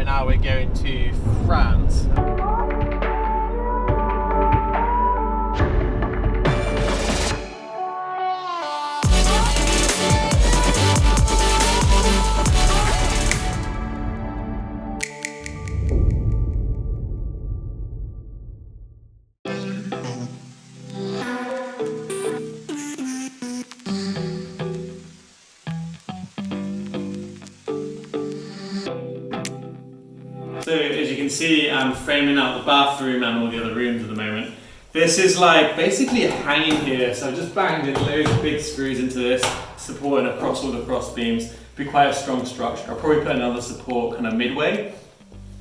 now we're going to France. So as you can see, I'm framing out the bathroom and all the other rooms at the moment. This is like basically a hanging here, so I've just banged in loads of big screws into this, supporting across all the cross beams. Be quite a strong structure. I'll probably put another support kind of midway,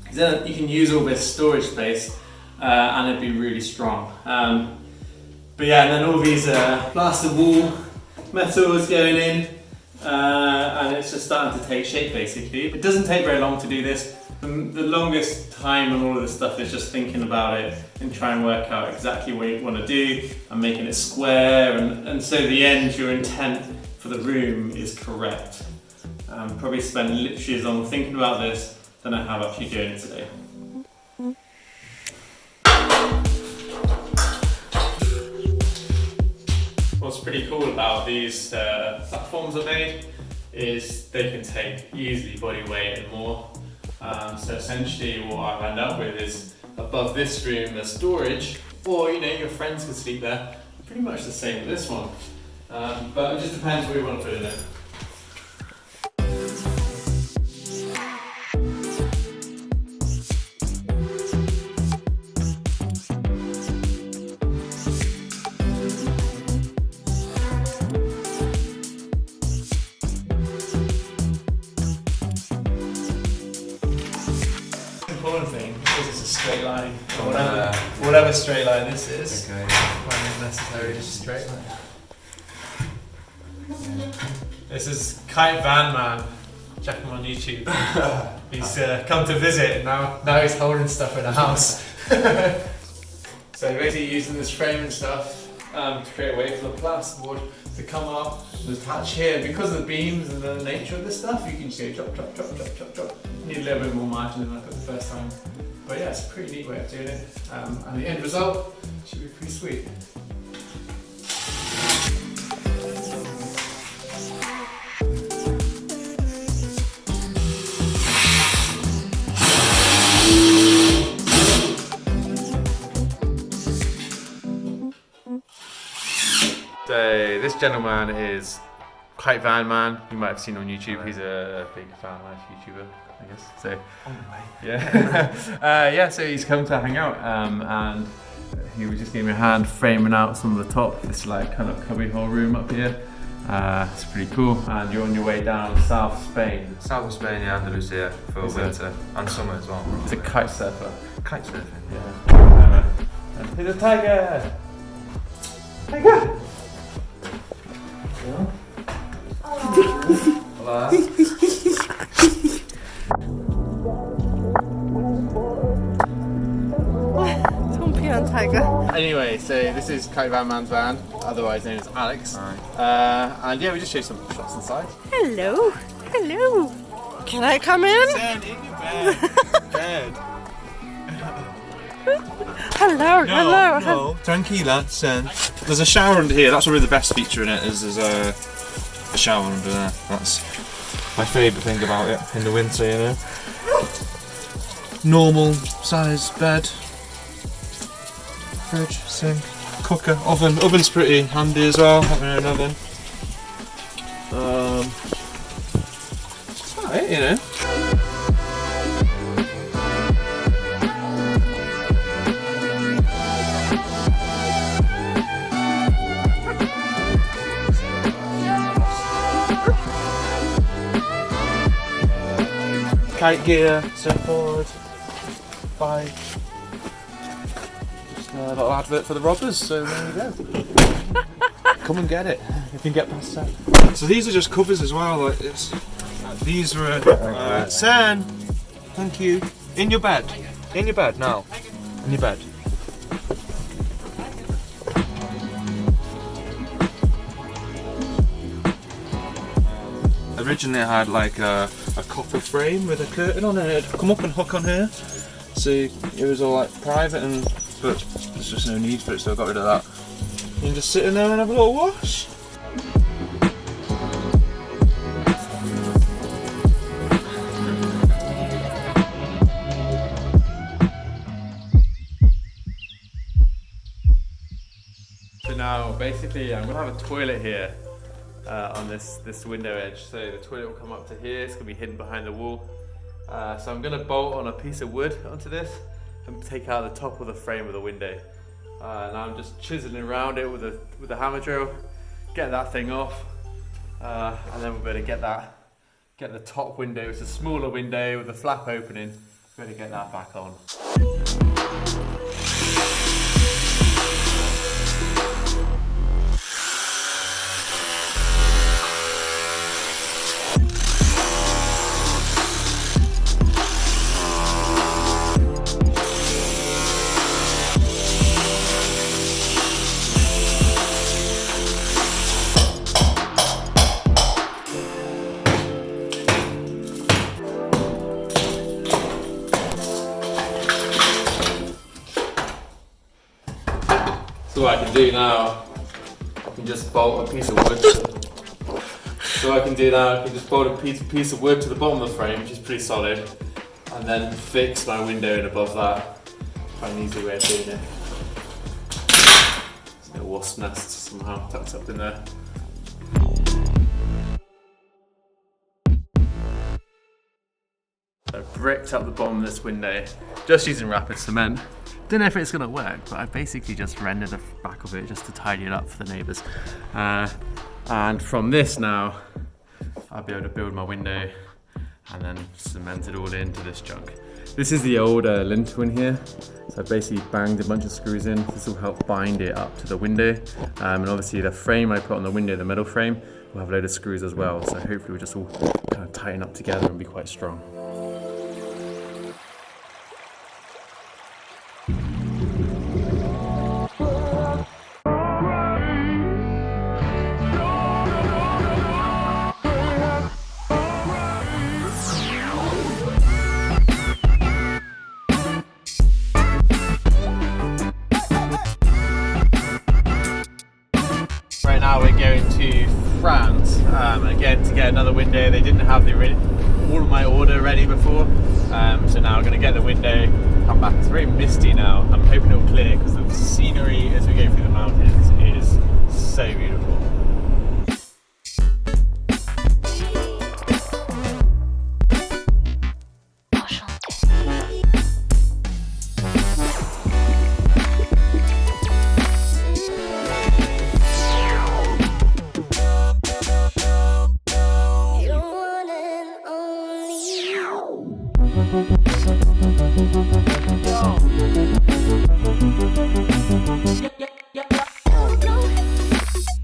because then you can use all this storage space and it'd be really strong. But yeah, and then all these plaster wall metals going in, and it's just starting to take shape basically. It doesn't take very long to do this. The longest time on all of this stuff is just thinking about it and try and work out exactly what you want to do and making it square, and so the end, your intent for the room is correct. Probably spent literally as long thinking about this than I have actually doing it today. What's pretty cool about these platforms I made is they can take easily body weight and more. So essentially what I've ended up with is above this room there's storage, or you know, your friends can sleep there. Pretty much the same with this one, but it just depends what you want to put in it. Thing is it's a straight line, or whatever straight line this is. Okay. When necessary, just straight line. Yeah. This is KiteVanMan. Check him on YouTube. He's come to visit, and now he's holding stuff in a house. So basically using this frame and stuff to create a way for the plasterboard to come up and attach here. Because of the beams and the nature of this stuff, you can just go chop, chop, chop, chop, chop, chop. You need a little bit more margin than I put the first time. But yeah, it's a pretty neat way of doing it. And the end result should be pretty sweet. So this gentleman is KiteVanMan. You might have seen on YouTube. He's a big vanlife YouTuber, I guess. So yeah, yeah. So he's come to hang out, and he was just giving me a hand framing out some of the top. This like kind of cubbyhole room up here. It's pretty cool. And you're on your way down South Spain. South of Spain, yeah, Andalusia for winter and summer as well. It's a kite surfer. Kite surfing, yeah. And here's a tiger. Tiger. Hola. Tiger. Anyway, so this is KiteVanMan's van, otherwise known as Alex. And yeah, we just show some shots inside. Hello. Hello. Can I come in? Stand in your bed. Hello. Hello. No, tranquila, Sen. There's a shower under here. That's probably the best feature in it. Is there's a shower under there. That's my favourite thing about it in the winter, you know. Normal size bed. Fridge, sink, cooker, oven. Oven's pretty handy as well, having an oven. That's about it, you know. Kite gear, surfboard, bike. A little advert for the robbers, so there you go. Come and get it if you can get past that. So these are just covers as well. Like it's, these were San. Thank you. In your bed. In your bed now. In your bed. Originally I had like a copper frame with a curtain on it. It'd come up and hook on here. So it was all like private, but there's just no need for it, so I got rid of that. You can just sit in there and have a little wash. So now, basically, I'm gonna have a toilet here on this window edge. So the toilet will come up to here. It's gonna be hidden behind the wall. So I'm gonna bolt on a piece of wood onto this and take out the top of the frame of the window. Now I'm just chiseling around it with a hammer drill, get that thing off, and then we'll be able to get the top window. It's a smaller window with a flap opening. We're going to get that back on. So what I can do now, I can just bolt a piece of wood. I can just bolt a piece of wood to the bottom of the frame, which is pretty solid, and then fix my window in above that. Quite an easy way of doing it. There's no wasp nest somehow tucked up in there. So I've bricked up the bottom of this window, just using rapid cement. Don't know if it's gonna work, but I've basically just rendered the back of it just to tidy it up for the neighbours. And from this now, I'll be able to build my window and then cement it all into this junk. This is the old lintel in here. So I basically banged a bunch of screws in. This will help bind it up to the window. And obviously the frame I put on the window, the metal frame, will have a load of screws as well. So hopefully we'll just all kind of tighten up together and be quite strong. Right now we're going to France, again to get another window. They didn't have all of my order ready before, so now I'm going to get the window, come back. It's very misty now. I'm hoping it'll clear because the scenery as we go through the mountains is so beautiful.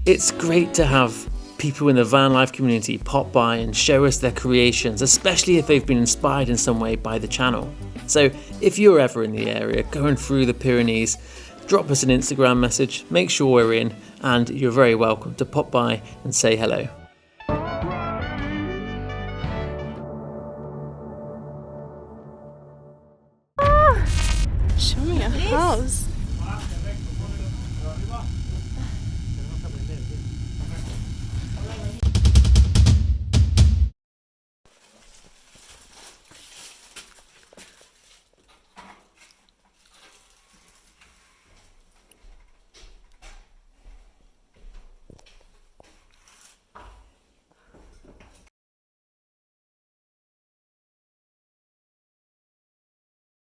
It's great to have people in the van life community pop by and show us their creations, especially if they've been inspired in some way by the channel. So if you're ever in the area going through the Pyrenees, drop us an Instagram message, make sure we're in, and you're very welcome to pop by and say hello. Show me a house.